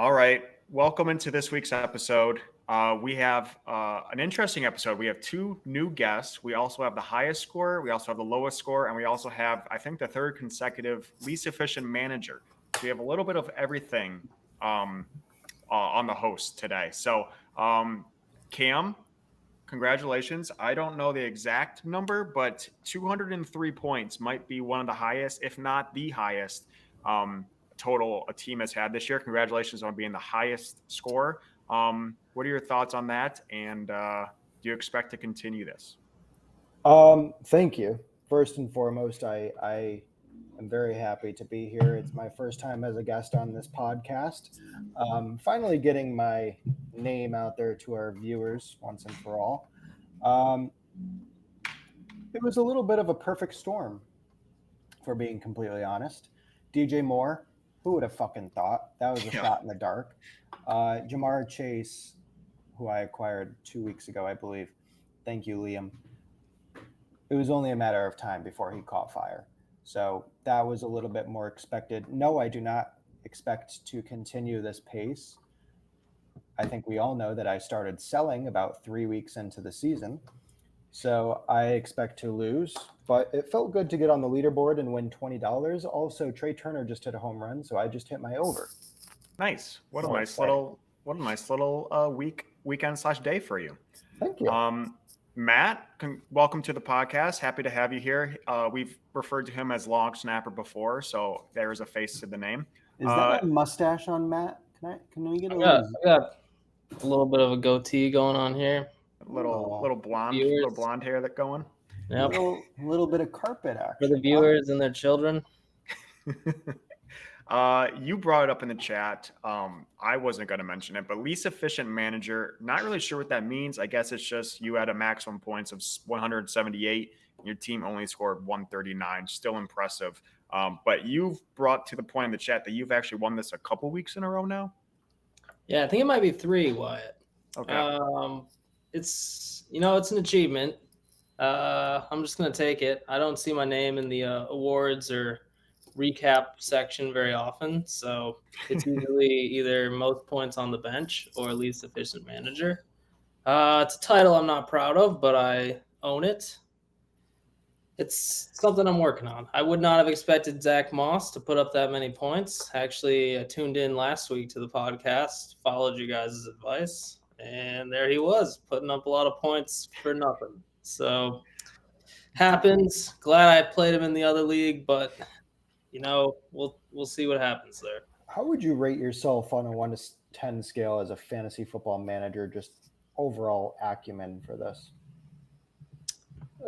All right. Welcome into this week's episode. We have an interesting episode. We have two new guests. We also have the highest score. We also have the lowest score. And we also have, I think, the third consecutive least efficient manager. So we have a little bit of everything on the host today. So, Cam, congratulations. I don't know the exact number, but 203 points might be one of the highest, if not the highest, total a team has had this year. Congratulations on being the highest score. What are your thoughts on that? And do you expect to continue this? Thank you. First and foremost, I am very happy to be here. It's my first time as a guest on this podcast. Finally getting my name out there to our viewers once and for all. It was a little bit of a perfect storm, for being completely honest. DJ Moore, who would have fucking thought? That was a shot in the dark. Jamar Chase, who I acquired 2 weeks ago, I believe. Thank you, Liam. It was only a matter of time before he caught fire. So that was a little bit more expected. No, I do not expect to continue this pace. I think we all know that I started selling about 3 weeks into the season. So I expect to lose, but it felt good to get on the leaderboard and win $20. Also, Trey Turner just hit a home run, so I just hit my over. Nice. What a nice little weekend/day for you. Thank you. Matt, welcome to the podcast. Happy to have you here. We've referred to him as Long Snapper before, so there's a face to the name. Is that a mustache on Matt? Can we get I got a little bit of a goatee going on here. Little blonde hair that going. Yep. A little bit of carpet action. For the viewers and their children. You brought it up in the chat. I wasn't going to mention it, but least efficient manager, not really sure what that means. I guess it's just you had a maximum points of 178. And your team only scored 139. Still impressive. But you've brought to the point in the chat that you've actually won this a couple weeks in a row now. Yeah, I think it might be 3, Wyatt. Okay. It's an achievement. I'm just going to take it. I don't see my name in the awards or recap section very often, so it's usually either most points on the bench or least efficient manager. It's a title I'm not proud of, but I own it. It's something I'm working on. I would not have expected Zach Moss to put up that many points. Actually, I tuned in last week to the podcast, followed you guys' advice, and there he was, putting up a lot of points for nothing. So, happens. Glad I played him in the other league, but we'll see what happens there. How would you rate yourself on a 1 to 10 scale as a fantasy football manager? Just overall acumen for this.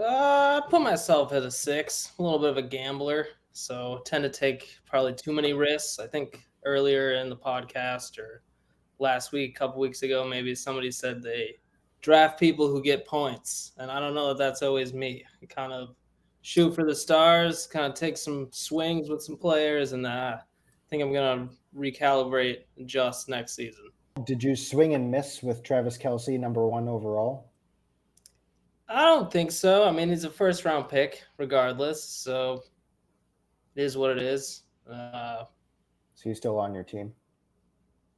I put myself at a 6. A little bit of a gambler, so tend to take probably too many risks. I think earlier in the podcast or last week, a couple weeks ago, maybe somebody said they draft people who get points, and I don't know if that's always me. I kind of shoot for the stars, kind of take some swings with some players, and I think I'm going to recalibrate just next season. Did you swing and miss with Travis Kelce, number 1 overall? I don't think so. I mean, he's a first-round pick regardless, so it is what it is. So he's still on your team?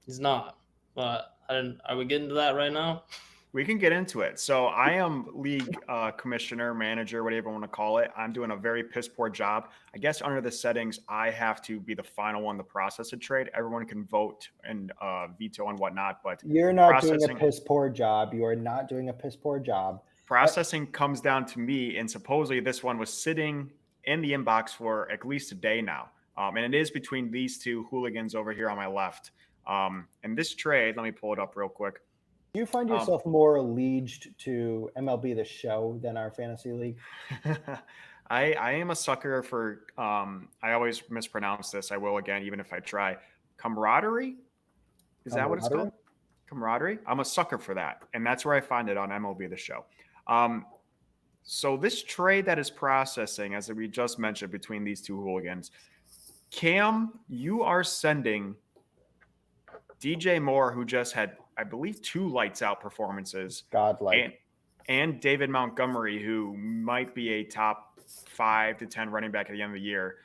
He's not, but are we getting to that right now? We can get into it. So I am league commissioner, manager, whatever you want to call it. I'm doing a very piss poor job. I guess under the settings, I have to be the final one to process a trade. Everyone can vote and veto and whatnot, but you're not doing a piss poor job. You are not doing a piss poor job. Processing comes down to me, and supposedly this one was sitting in the inbox for at least a day now. And it is between these two hooligans over here on my left. And this trade, let me pull it up real quick. Do you find yourself more alleged to MLB The Show than our fantasy league? I am a sucker for, I always mispronounce this. I will again, even if I try. Camaraderie? Is that what it's called? Camaraderie? I'm a sucker for that. And that's where I find it on MLB The Show. So this trade that is processing, as we just mentioned, between these two hooligans, Cam, you are sending DJ Moore, who just had, I believe, 2 lights out performances. Godlike. And David Montgomery, who might be a top 5 to 10 running back at the end of the year.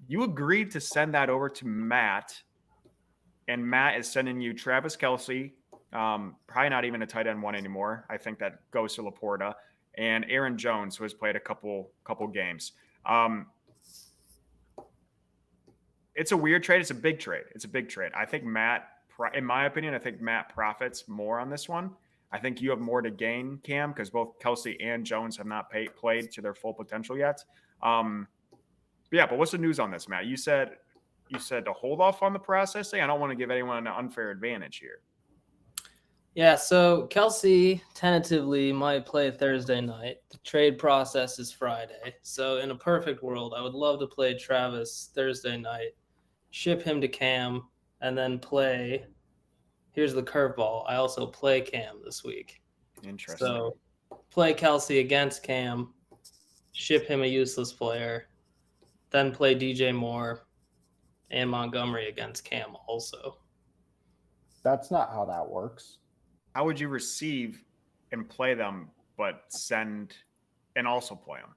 You agreed to send that over to Matt and Matt is sending you Travis Kelce, probably not even a tight end one anymore. I think that goes to Laporta, and Aaron Jones, who has played a couple games. It's a weird trade. It's a big trade. I think Matt, in my opinion, I think Matt profits more on this one. I think you have more to gain, Cam, because both Kelce and Jones have not played to their full potential yet. But what's the news on this, Matt? You said to hold off on the processing. I don't want to give anyone an unfair advantage here. Yeah, so Kelce tentatively might play Thursday night. The trade process is Friday. So in a perfect world, I would love to play Travis Thursday night, ship him to Cam, and then play. Here's the curveball. I also play Cam this week. Interesting. So play Kelce against Cam, ship him a useless player, then play DJ Moore and Montgomery against Cam also. That's not how that works. How would you receive and play them, but send and also play them?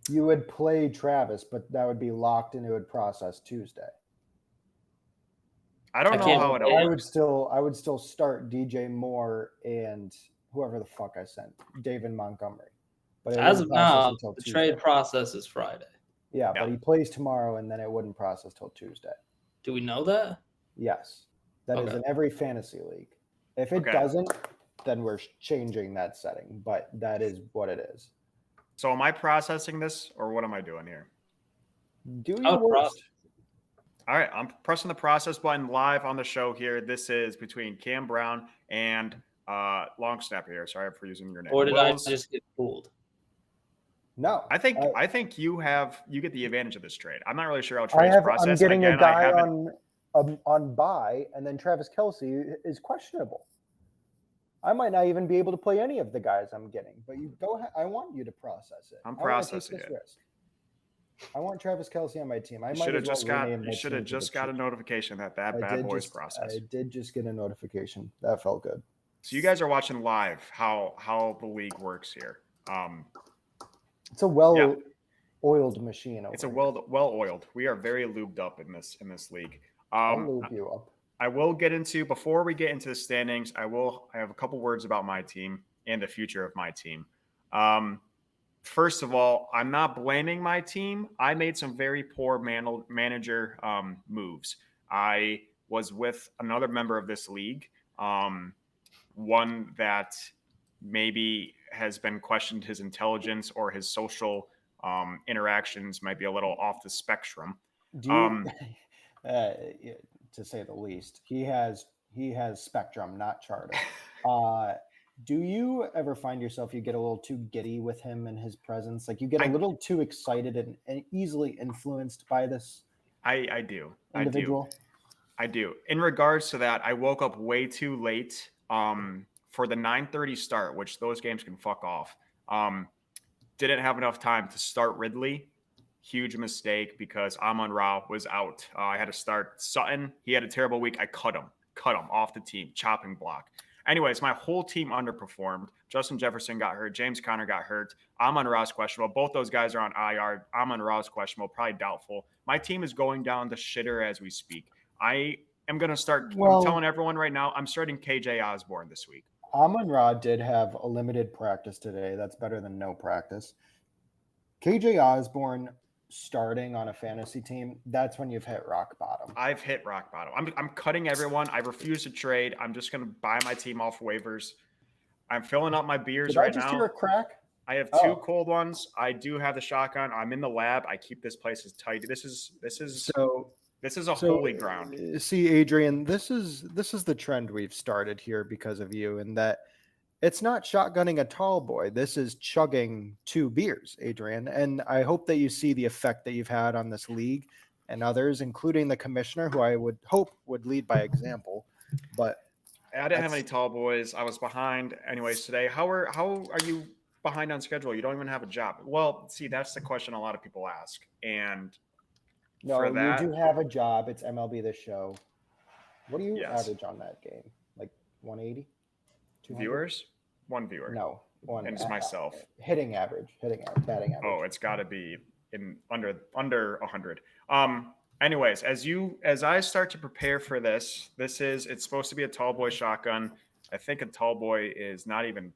You would play Travis, but that would be locked and it would process Tuesday. I don't know how it works. I would still start DJ Moore and whoever the fuck I sent, David Montgomery. But as of now, the trade process is Friday. Yeah, but he plays tomorrow and then it wouldn't process till Tuesday. Do we know that? Yes. That is in every fantasy league. If it doesn't, then we're changing that setting. But that is what it is. So am I processing this or what am I doing here? Do your worst. All right, I'm pressing the process button live on the show here. This is between Cam Brown and Long Snapper here. Sorry for using your name. Or did I just get fooled? No. I think you get the advantage of this trade. I'm not really sure how trades process. I'm getting a guy on bye, and then Travis Kelce is questionable. I might not even be able to play any of the guys I'm getting, but you go ahead. I want you to process it. I'm processing it. Risk. I want Travis Kelce on my team. You should have just got a notification that bad boy's processed. I did just get a notification. That felt good. So you guys are watching live how the league works here. It's a well-oiled machine. It's a well-oiled. We are very lubed up in this league. I'll lube you up. I will get into, before we get into the standings, I have a couple words about my team and the future of my team. First of all, I'm not blaming my team. I made some very poor manager moves. I was with another member of this league, one that maybe has been questioned his intelligence or his social interactions might be a little off the spectrum. To say the least, he has spectrum, not charter. Do you ever find yourself you get a little too giddy with him and his presence? Like you get a little too excited and easily influenced by this? I do. Individual? I do. In regards to that, I woke up way too late for the 9:30 start, which those games can fuck off. Didn't have enough time to start Ridley. Huge mistake because Amon-Ra was out. I had to start Sutton. He had a terrible week. I cut him off the team, chopping block. Anyways, my whole team underperformed. Justin Jefferson got hurt. James Conner got hurt. Amon-Ra's questionable. Both those guys are on IR. Amon-Ra's questionable, probably doubtful. My team is going down the shitter as we speak. I am going to start I'm telling everyone right now, I'm starting KJ Osborne this week. Amon-Ra did have a limited practice today. That's better than no practice. KJ Osborne starting on a fantasy team, that's when you've hit rock bottom. I've hit rock bottom. I'm cutting everyone. I refuse to trade. I'm just going to buy my team off waivers. I'm filling up my beers right now. Did I just hear a crack? I have two cold ones. I do have the shotgun. I'm in the lab. I keep this place as tight. This is a holy ground. See, Adrian, this is the trend we've started here because of you, and that it's not shotgunning a tall boy. This is chugging 2 beers, Adrian. And I hope that you see the effect that you've had on this league and others, including the commissioner, who I would hope would lead by example. But I didn't have any tall boys. I was behind. Anyways, today, how are you behind on schedule? You don't even have a job. Well, see, that's the question a lot of people ask. And no, you do have a job. It's MLB The Show. What do you average on that game? Like 180? 200? Viewers? 1 viewer. No, 1. And it's myself. Batting average. Oh, it's got to be in under 100. Anyways, as I start to prepare for this, it's supposed to be a tall boy shotgun. I think a tall boy is not even,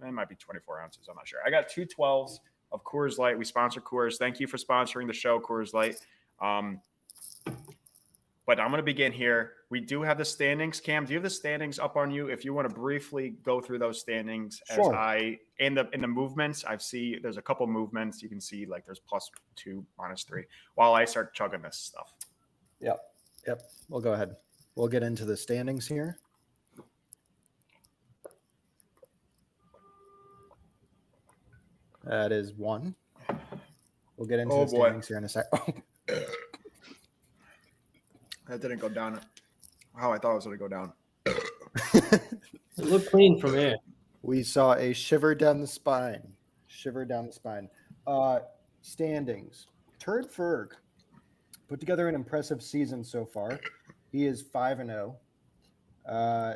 it might be 24 ounces. I'm not sure. I got 212s of Coors Light. We sponsor Coors. Thank you for sponsoring the show, Coors Light. But I'm going to begin here. We do have the standings. Cam, do you have the standings up on you? If you want to briefly go through those standings, Sure. as in the movements, there's a couple movements. You can see like there's +2, -3 while I start chugging this stuff. Yep. We'll go ahead. We'll get into the standings here. That is 1. We'll get into the standings here in a sec. That didn't go down how I thought it was going to go down. It looked clean from here. We saw a shiver down the spine. Standings. Turd Ferg put together an impressive season so far. He is 5-0,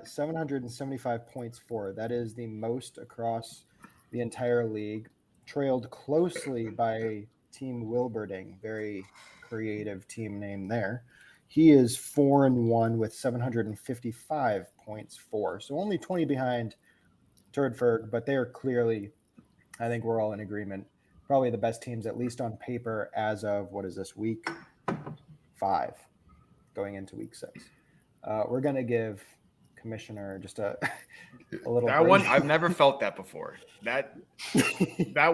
775 points for. That is the most across the entire league. Trailed closely by Team Wilberding. Very creative team name there. He is 4-1 with 755 points for. So only 20 behind Turd Ferg, but they are clearly, I think we're all in agreement, probably the best teams, at least on paper, as of, what is this, week 5, going into week 6. We're going to give Commissioner just a little that break. one, I've never felt that before. That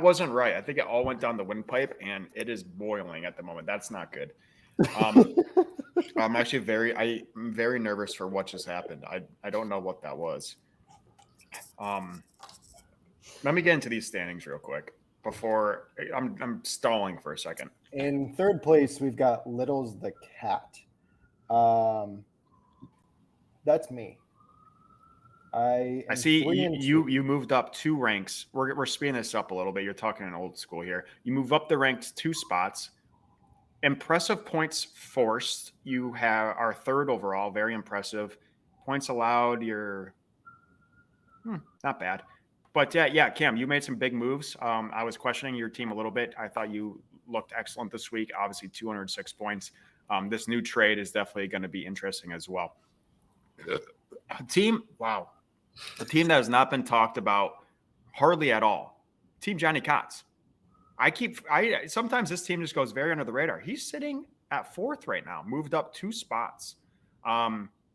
wasn't right. I think it all went down the windpipe, and it is boiling at the moment. That's not good. I'm actually I'm very nervous for what just happened. I don't know what that was. Let me get into these standings real quick before I'm stalling for a second. In third place, we've got Little's the Cat. That's me. I see you moved up 2 ranks. We're speeding this up a little bit. You're talking in old school here. You move up the ranks 2 spots. Impressive points forced. You are 3rd overall. Very impressive. Points allowed. You're not bad. But yeah, Cam, you made some big moves. I was questioning your team a little bit. I thought you looked excellent this week. Obviously, 206 points. This new trade is definitely going to be interesting as well. A team that has not been talked about hardly at all. Team Johnny Kotz. Sometimes this team just goes very under the radar. He's sitting at 4th right now, moved up 2 spots.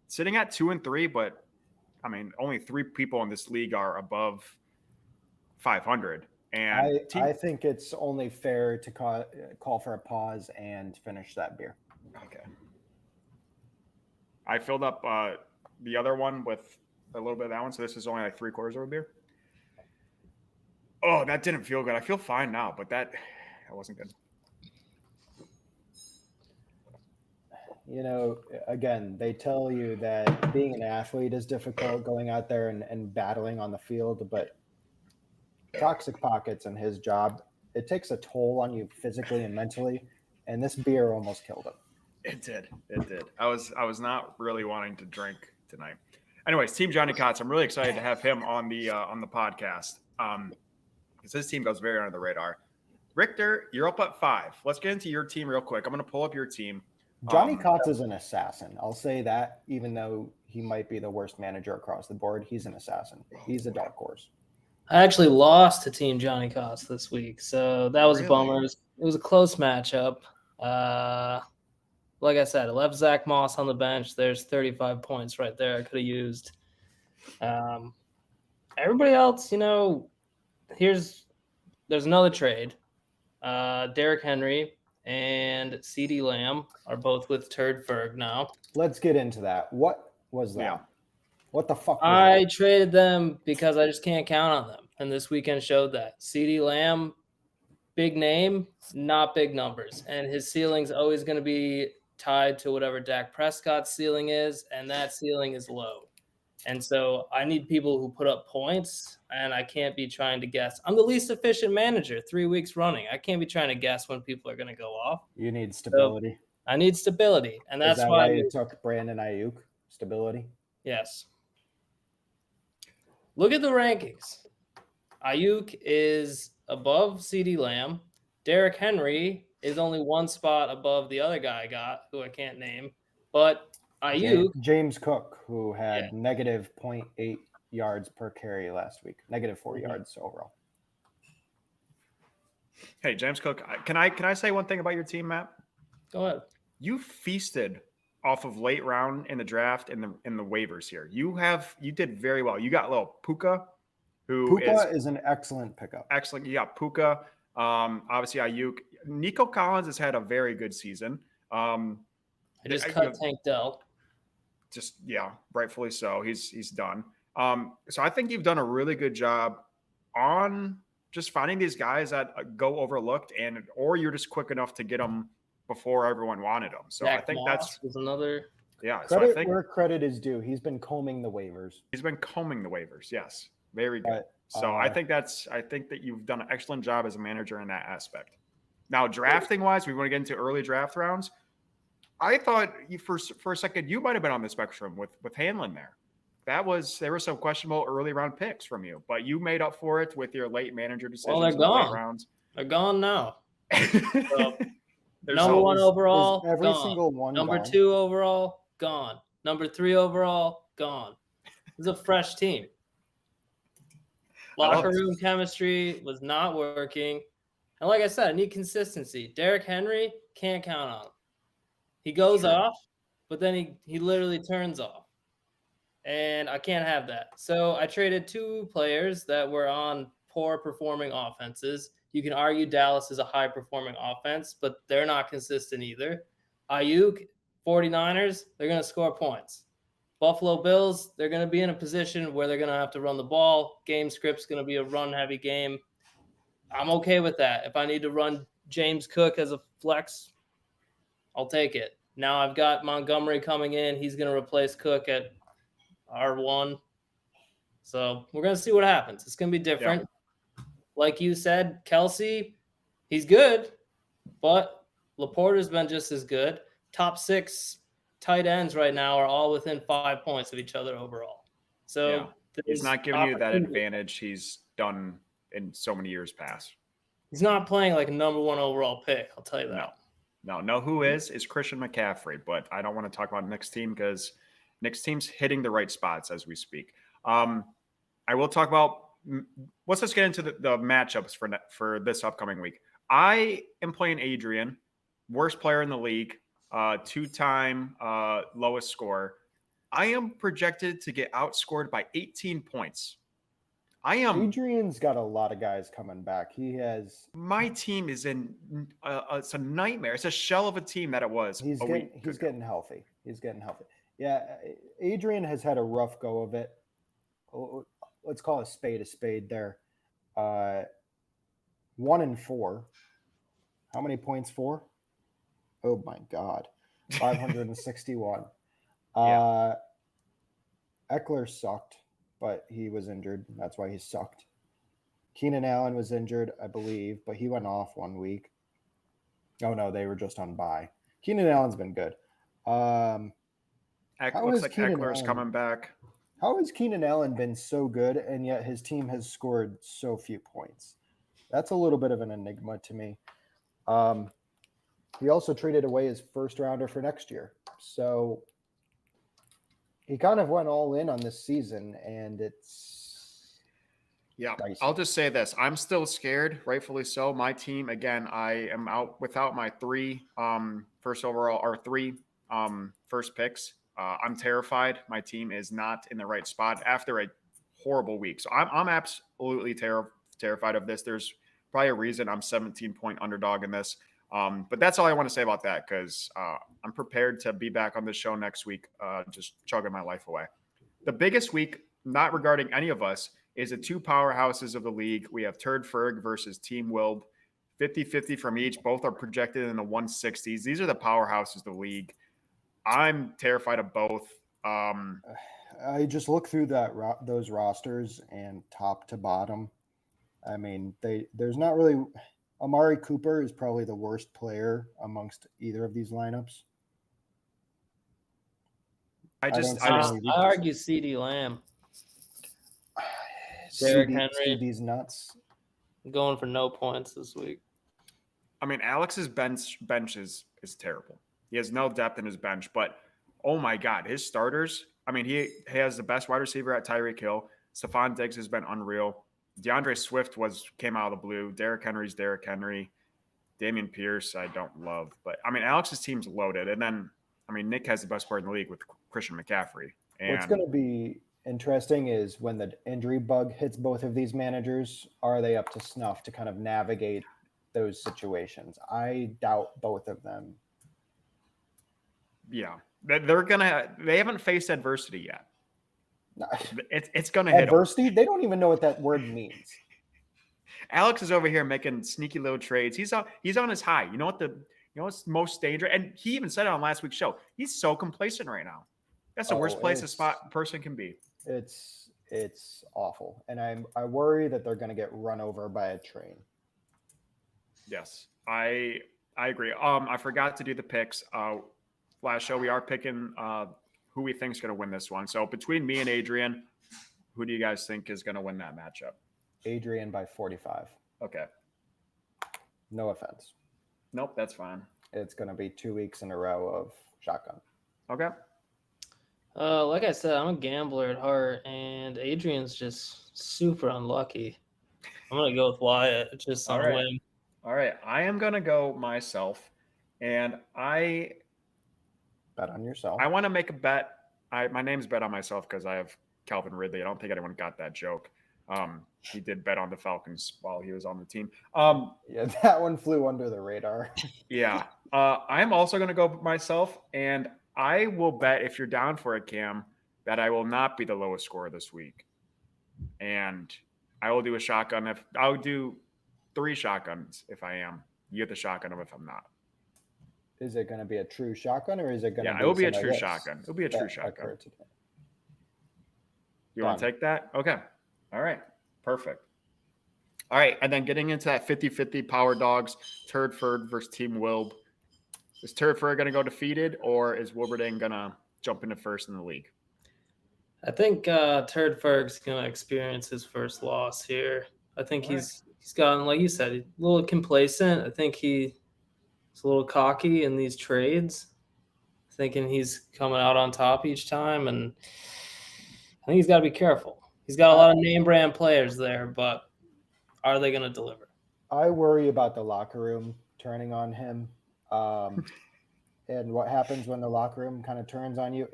Sitting at 2 and 3, but I mean, only 3 people in this league are above 500. And I think it's only fair to call for a pause and finish that beer. Okay. I filled up the other one with a little bit of that one, so this is only like 3/4 of a beer. Oh, that didn't feel good. I feel fine now, but that wasn't good. You know, again, they tell you that being an athlete is difficult, going out there and battling on the field, but Toxic Pockets and his job, it takes a toll on you physically and mentally, and this beer almost killed him. It did. I was not really wanting to drink tonight. Anyways, Team Johnny Kotz, I'm really excited to have him on the podcast. Because his team goes very under the radar. Richter, you're up at 5. Let's get into your team real quick. I'm going to pull up your team. Johnny Kotz is an assassin. I'll say that, even though he might be the worst manager across the board, he's an assassin. He's a dark horse. I actually lost to Team Johnny Kotz this week, so that was Really? a bummer. It was a close matchup. Like I said, I left Zach Moss on the bench. There's 35 points right there I could have used. Everybody else, there's another trade. Derrick Henry and CD Lamb are both with Turd Ferg now. Let's get into that. What was that? Yeah. What the fuck was I that? traded them because I just can't count on them. And this weekend showed that. CD Lamb, big name, not big numbers. And his ceiling's always going to be tied to whatever Dak Prescott's ceiling is, and that ceiling is low. And so I need people who put up points, and I can't be trying to guess. I'm the least efficient manager 3 weeks running. I can't be trying to guess when people are going to go off. You need stability. So I need stability, and that's Is that why you took Brandon Ayuk? Stability? Yes. Look at the rankings. Ayuk is above CD Lamb. Derrick Henry is only one spot above the other guy I got, who I can't name. But Ayuk, James Cook, who had negative 0.8 yards per carry last week, negative 4 yards overall. Hey, James Cook, can I say one thing about your team, Matt? go ahead. You feasted off of late round in the draft in the waivers here. You did very well. You got little Puka, who is an excellent pickup. Excellent. You got Puka. Obviously Ayuk. Nico Collins has had a very good season. I just cut Tank Dell. Just rightfully so. He's done. So I think you've done a really good job on just finding these guys that go overlooked, or you're just quick enough to get them before everyone wanted them. So Zach I think Moss was another. Yeah. Credit so I think where credit is due. He's been combing the waivers. Yes. Very good. So I think that you've done an excellent job as a manager in that aspect. Now, drafting wise, we want to get into early draft rounds. I thought for a second you might have been on the spectrum with Hanlon there. There were some questionable early round picks from you, but you made up for it with your late manager decisions. Well, they're gone. Late rounds. They're gone now. So, number 1 overall, every gone. single one. Number gone. 2 overall, gone. Number 3 overall, gone. This is a fresh team. Locker room chemistry was not working. And like I said, I need consistency. Derrick Henry, can't count on him. He goes off, but then he literally turns off. And I can't have that. So I traded 2 players that were on poor performing offenses. You can argue Dallas is a high performing offense, but they're not consistent either. Ayuk, 49ers, they're going to score points. Buffalo Bills, they're going to be in a position where they're going to have to run the ball. Game script's going to be a run-heavy game. I'm okay with that. If I need to run James Cook as a flex, I'll take it. Now I've got Montgomery coming in. He's going to replace Cook at R1. So we're going to see what happens. It's going to be different. Yeah. Like you said, Kelsey, he's good, but Laporta's been just as good. Top 6 tight ends right now are all within 5 points of each other overall. So he's not giving you that advantage he's done in so many years past. He's not playing like a number 1 overall pick. I'll tell you that. No. Who is Christian McCaffrey? But I don't want to talk about Nick's team because Nick's team's hitting the right spots as we speak. I will talk about. Let's just get into the matchups for this upcoming week. I am playing Adrian, worst player in the league, 2-time lowest score. I am projected to get outscored by 18 points. Adrian's got a lot of guys coming back. My team is in. It's a nightmare. It's a shell of a team that it was. He's getting healthy. Yeah, Adrian has had a rough go of it. Let's call a spade there. 1-4. How many points for? Oh my God, 561. Eckler sucked, but he was injured. That's why he sucked. Keenan Allen was injured, I believe, but he went off 1 week. Oh no, they were just on bye. Keenan Allen's been good. Looks like Eckler's coming back. How has Keenan Allen been so good, and yet his team has scored so few points? That's a little bit of an enigma to me. He also traded away his first rounder for next year. So he kind of went all in on this season, and it's dicey. I'll just say this. I'm still scared, rightfully so. My team, again, I am out without my 3 first overall or 3 first picks. I'm terrified. My team is not in the right spot after a horrible week. So I'm absolutely terrified of this. There's probably a reason I'm 17-point underdog in this. But that's all I want to say about that because I'm prepared to be back on this show next week, just chugging my life away. The biggest week, not regarding any of us, is the 2 powerhouses of the league. We have Turd Ferg versus Team Wilb, 50-50 from each. Both are projected in the 160s. These are the powerhouses of the league. I'm terrified of both. I just look through those rosters and top to bottom. I mean, there's not really. Amari Cooper is probably the worst player amongst either of these lineups. I argue CeeDee Lamb. Derrick Henry. CeeDee's nuts. I'm going for no points this week. I mean, Alex's bench is terrible. He has no depth in his bench, but oh my God, his starters. I mean, he has the best wide receiver at Tyreek Hill. Stephon Diggs has been unreal. DeAndre Swift came out of the blue. Derrick Henry's Derrick Henry. Damian Pierce, I don't love, but I mean, Alex's team's loaded, and then I mean, Nick has the best player in the league with Christian McCaffrey. And What's going to be interesting is when the injury bug hits both of these managers, are they up to snuff to kind of navigate those situations? I doubt both of them. yeah, they haven't faced adversity yet. No. It's gonna hit adversity. They don't even know what that word means. Alex is over here making sneaky little trades. He's on his high. You know what's most dangerous? And he even said it on last week's show. He's so complacent right now. That's the worst place a person can be. It's awful, and I worry that they're going to get run over by a train. Yes, I agree. I forgot to do the picks. Last show we are picking who we think is going to win this one. So between me and Adrian, who do you guys think is going to win that matchup? Adrian by 45. Okay. No offense. Nope, that's fine. It's going to be 2 weeks in a row of shotgun. Okay. Like I said, I'm a gambler at heart, and Adrian's just super unlucky. I'm gonna go with Wyatt, just on a whim. All right, I am gonna go myself, and I bet on yourself. I want to make a bet. My name's bet on myself because I have Calvin Ridley. I don't think anyone got that joke. He did bet on the Falcons while he was on the team. Yeah, that one flew under the radar. Yeah. I'm also going to go myself, and I will bet, if you're down for it, Cam, that I will not be the lowest scorer this week. And I will do a shotgun. I'll do 3 shotguns if I am. You get the shotgun if I'm not. Is it going to be a true shotgun, or is it going to be? Yeah, it will be a true shotgun. It'll be a true shotgun. You want to take that? Okay. All right. Perfect. All right. And then getting into that 50-50 power dogs, Turdford versus Team Wilb. Is Turdford going to go defeated, or is Wilberding going to jump into first in the league? I think Turdford's going to experience his first loss here. I think he's gotten, like you said, a little complacent. I think he's a little cocky in these trades, thinking he's coming out on top each time, and I think he's got to be careful. He's got a lot of name brand players there, but are they going to deliver? I worry about the locker room turning on him. And what happens when the locker room kind of turns on you?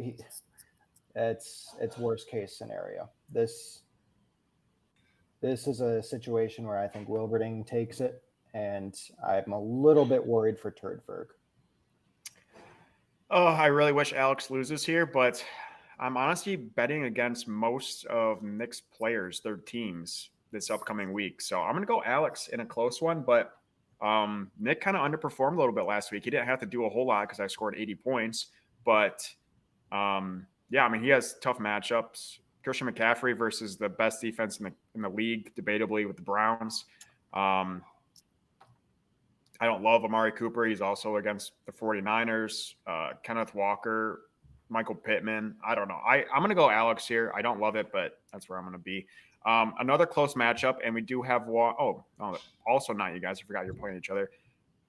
It's worst case scenario. This is a situation where I think Wilberding takes it, and I'm a little bit worried for Turdford. Oh, I really wish Alex loses here, but I'm honestly betting against most of Nick's players, their teams, this upcoming week. So I'm going to go Alex in a close one, but Nick kind of underperformed a little bit last week. He didn't have to do a whole lot because I scored 80 points. But, yeah, I mean, he has tough matchups. Christian McCaffrey versus the best defense in the league, debatably, with the Browns. I don't love Amari Cooper. He's also against the 49ers. Kenneth Walker, Michael Pittman. I don't know. I'm going to go Alex here. I don't love it, but that's where I'm going to be. Another close matchup, and we do have one. Oh, also not you guys. I forgot you're playing each other.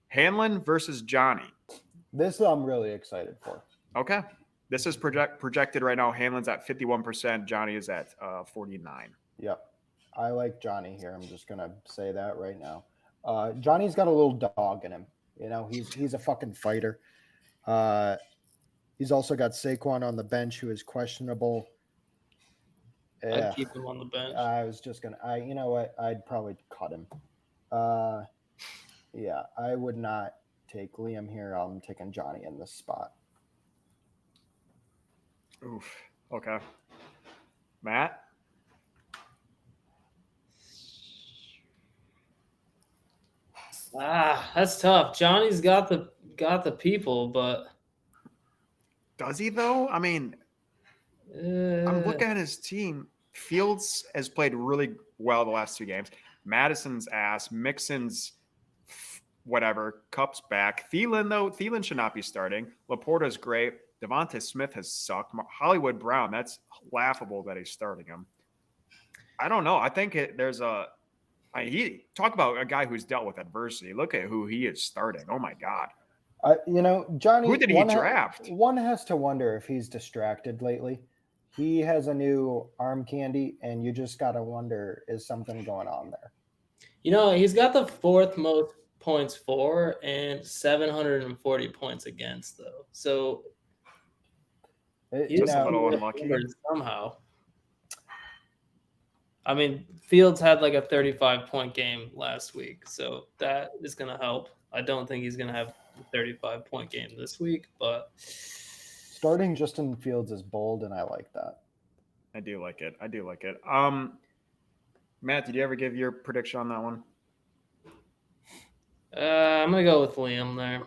Hanlon versus Johnny. This I'm really excited for. Okay. This is projected right now. Hanlon's at 51%. Johnny is at 49. Yep. I like Johnny here. I'm just going to say that right now. Johnny's got a little dog in him. You know, he's a fucking fighter. He's also got Saquon on the bench, who is questionable. I'd keep him on the bench. I was just going to, you know what? I'd probably cut him. Yeah, I would not take Liam here. I'm taking Johnny in this spot. Oof. Okay. Matt? That's tough. Johnny's got the people, but does he though? I mean, I'm looking at his team. Fields has played really well the last 2 games. Madison's ass. Mixon's whatever. Cup's back. Thielen should not be starting. Laporta's great. Devontae Smith has sucked. Hollywood Brown, that's laughable that he's starting him. I don't know. I think there's a He talk about a guy who's dealt with adversity. Look at who he is starting. Oh my God. Johnny, Who did he draft? One has to wonder if he's distracted lately. He has a new arm candy, and you just got to wonder, is something going on there? He's got the fourth most points for and 740 points against, though. So he's just a little unlucky somehow. I mean, Fields had like a 35-point game last week, so that is going to help. I don't think he's going to have a 35-point game this week, but starting Justin Fields is bold, and I like that. I do like it. Matt, did you ever give your prediction on that one? I'm going to go with Liam there.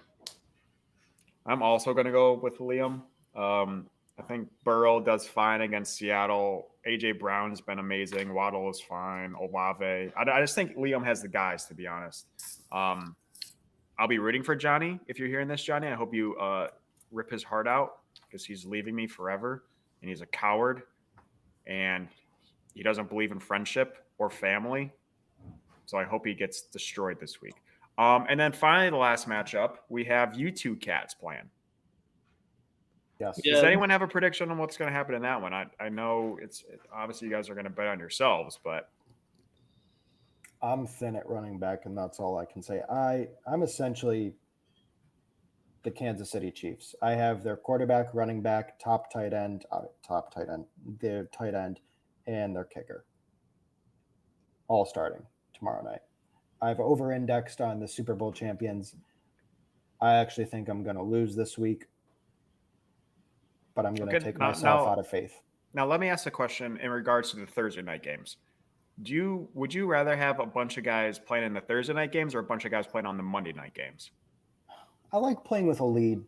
I'm also going to go with Liam. I think Burrow does fine against Seattle. A.J. Brown's been amazing. Waddle is fine. Olave. I just think Liam has the guys, to be honest. I'll be rooting for Johnny. If you're hearing this, Johnny, I hope you rip his heart out because he's leaving me forever, and he's a coward, and he doesn't believe in friendship or family. So I hope he gets destroyed this week. And then finally, the last matchup, we have you two cats playing. Yes. Does anyone have a prediction on what's going to happen in that one? I know obviously you guys are going to bet on yourselves, but I'm thin at running back, and that's all I can say. I'm essentially the Kansas City Chiefs. I have their quarterback, running back, their tight end, and their kicker. All starting tomorrow night. I've over-indexed on the Super Bowl champions. I actually think I'm going to lose this week, but I'm going to take myself out of faith. Now, let me ask a question in regards to the Thursday night games. Would you rather have a bunch of guys playing in the Thursday night games or a bunch of guys playing on the Monday night games? I like playing with a lead.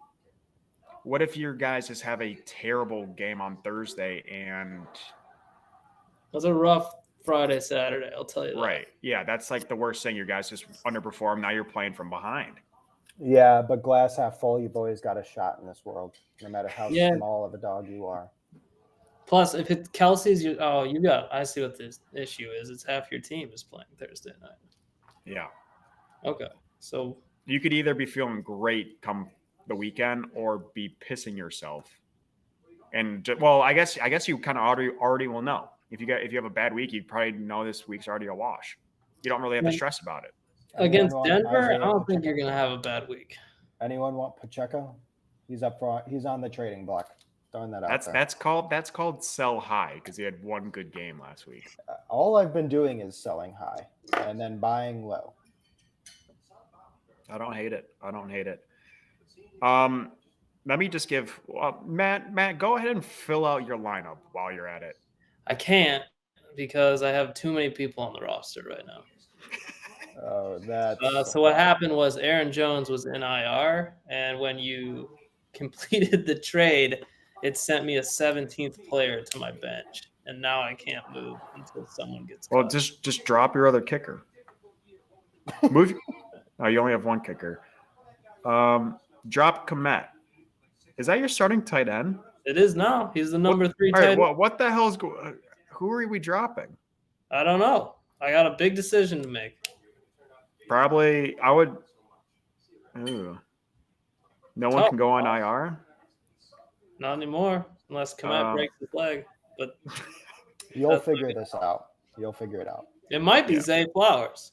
What if your guys just have a terrible game on Thursday and it was a rough Friday, Saturday, I'll tell you that. Right. Yeah, that's like the worst thing. Your guys just underperform. Now you're playing from behind. Yeah, but glass half full, you've always got a shot in this world, no matter how small of a dog you are. Plus, if it's Kelsey's, I see what this issue is. It's half your team is playing Thursday night. Yeah. Okay. So you could either be feeling great come the weekend or be pissing yourself. And I guess you kind of already will know. If you have a bad week, you probably know this week's already a wash. You don't really have to stress about it. Against Denver, I don't think you're going to have a bad week. Anyone want Pacheco? He's up front. He's on the trading block. Throwing that out there. That's called sell high because he had one good game last week. All I've been doing is selling high and then buying low. I don't hate it. Let me just give Matt, go ahead and fill out your lineup while you're at it. I can't because I have too many people on the roster right now. Oh, that's so what happened was Aaron Jones was in IR, and when you completed the trade, it sent me a 17th player to my bench, and now I can't move until someone gets cut. Well, just drop your other kicker. Move. Oh, you only have one kicker. Drop Komet. Is that your starting tight end? It is now. He's the number 3 tight end. What the hell's who are we dropping? I don't know. I got a big decision to make. Probably, I would. Ooh. No one can go on IR? Not anymore, unless Komet breaks his leg. But you'll figure this out. You'll figure it out. It might be Zay Flowers.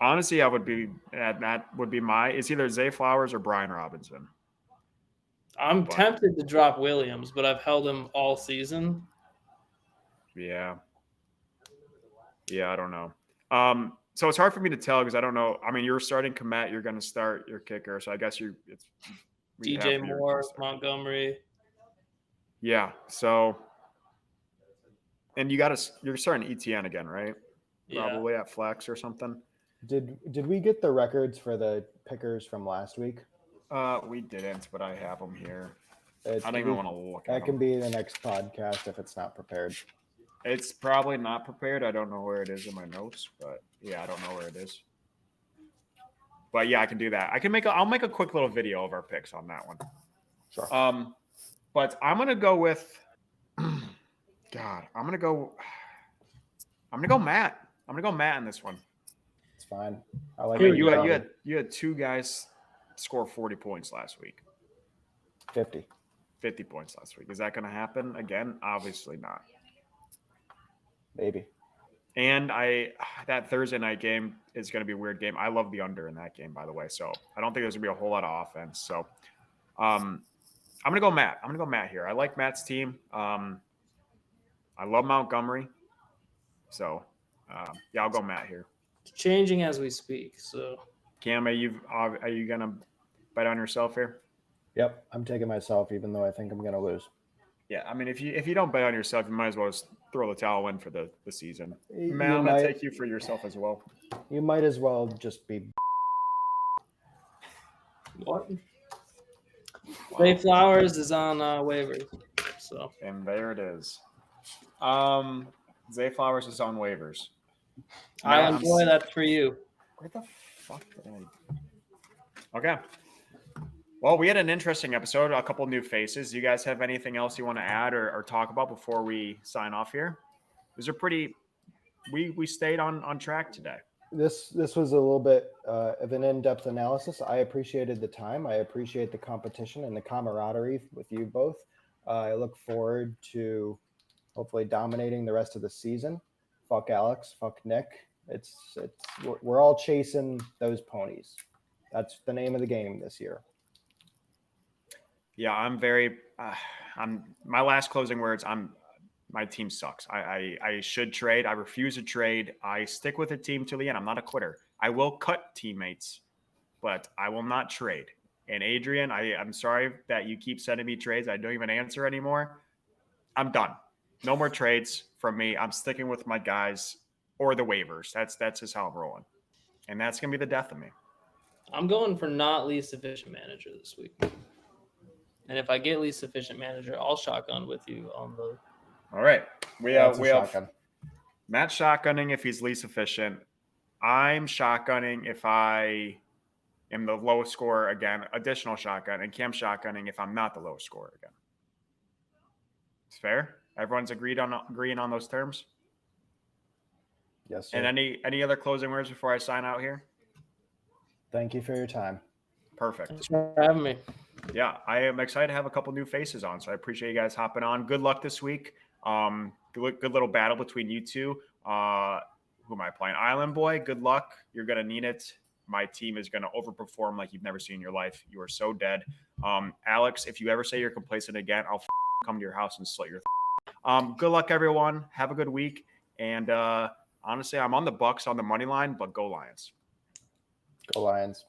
Honestly, that would be it's either Zay Flowers or Brian Robinson. I'm tempted to drop Williams, but I've held him all season. Yeah, I don't know. So it's hard for me to tell because I don't know. I mean, you're starting Komet, you're going to start your kicker, so I guess it's DJ Moore, Montgomery. Yeah. So, and you're starting ETN again, right? Yeah. Probably at flex or something. Did we get the records for the pickers from last week? We didn't, but I have them here. I don't even want to look at them. That can be the next podcast if it's not prepared. It's probably not prepared. I don't know where it is in my notes, but yeah, I don't know where it is. But yeah, I can do that. I'll make a quick little video of our picks on that one. Sure. But I'm gonna go with I'm gonna go Matt. I'm gonna go Matt in this one. It's fine. I like I mean, it. you had two guys score 40 points last week. 50. 50 points last week. Is that going to happen again? Obviously not. Maybe. And that Thursday night game is going to be a weird game. I love the under in that game, by the way. So I don't think there's going to be a whole lot of offense. So I'm going to go Matt. I'm going to go Matt here. I like Matt's team. I love Montgomery. So yeah, I'll go Matt here. It's changing as we speak. So Cam, are you going to bet on yourself here? Yep, I'm taking myself, even though I think I'm going to lose. Yeah, I mean, if you don't bet on yourself, you might as well just throw the towel in for the season. You Man, I'm going might- to take you for yourself as well. You might as well just be. what? Zay Flowers is on waivers. So And there it is. Zay Flowers is on waivers. Island Boy, that's for you. Where the fuck did I? Okay. Well, we had an interesting episode, a couple new faces. You guys have anything else you want to add or talk about before we sign off here? These are pretty. We stayed on track today. This was a little bit of an in-depth analysis. I appreciated the time. I appreciate the competition and the camaraderie with you both. I look forward to hopefully dominating the rest of the season. Fuck Alex. Fuck Nick. We're all chasing those ponies. That's the name of the game this year. Yeah, I'm very. My last closing words. My team sucks. I should trade. I refuse to trade. I stick with a team till the end. I'm not a quitter. I will cut teammates, but I will not trade. And Adrian, I'm sorry that you keep sending me trades. I don't even answer anymore. I'm done. No more trades from me. I'm sticking with my guys or the waivers. That's just how I'm rolling. And that's gonna be the death of me. I'm going for not least efficient manager this week. And if I get least efficient manager, I'll shotgun with you on the. All right. We have shotgun. Matt shotgunning if he's least efficient. I'm shotgunning if I am the lowest scorer again, additional shotgun, and Cam shotgunning if I'm not the lowest scorer again. It's fair. Everyone's agreeing on those terms. Yes, sir. And any other closing words before I sign out here? Thank you for your time. Perfect. Thanks for having me. Yeah, I am excited to have a couple new faces on, so I appreciate you guys hopping on. Good luck this week. Good little battle between you two. Who am I playing? Island Boy, good luck. You're going to need it. My team is going to overperform like you've never seen in your life. You are so dead. Alex, if you ever say you're complacent again, I'll come to your house and slit your good luck, everyone. Have a good week. And honestly, I'm on the Bucks on the money line, but go Lions. Go Lions.